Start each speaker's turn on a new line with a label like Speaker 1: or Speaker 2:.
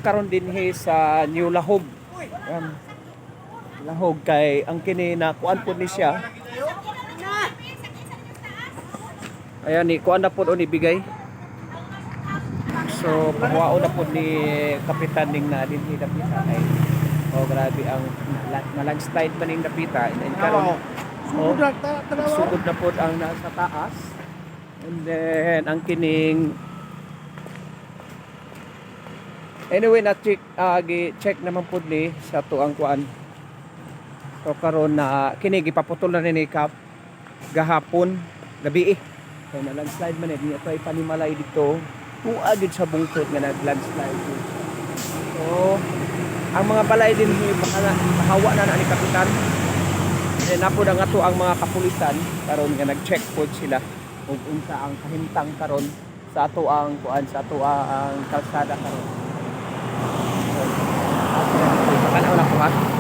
Speaker 1: karon dinhi sa New Lahog. Lahog kay ang kini na kuan po ni siya. Ayan ni kuan na po ni bigay. So pahuwao na po ni kapitan ning na dinhi dapita kay oh grabe ang landslide man ning dapita and karon sugod na po ang nasa taas. And then ang kining anyway na check naman po ni sa tuang kuan. So karon na kini gipaputol na ni kap gahapon gabi so na landslide man ni ato ay panimalay dito tuwa gid sa bungkot nga nag landslide. So ang mga balay din mahawa na ni kapitan. And napo na nga to ang mga kapulisan karon nga nag-check po sila kung unsa ang kahimtang karon sa ato ang kuan sa ato ang kalsada karon. So, tanaw na po ha.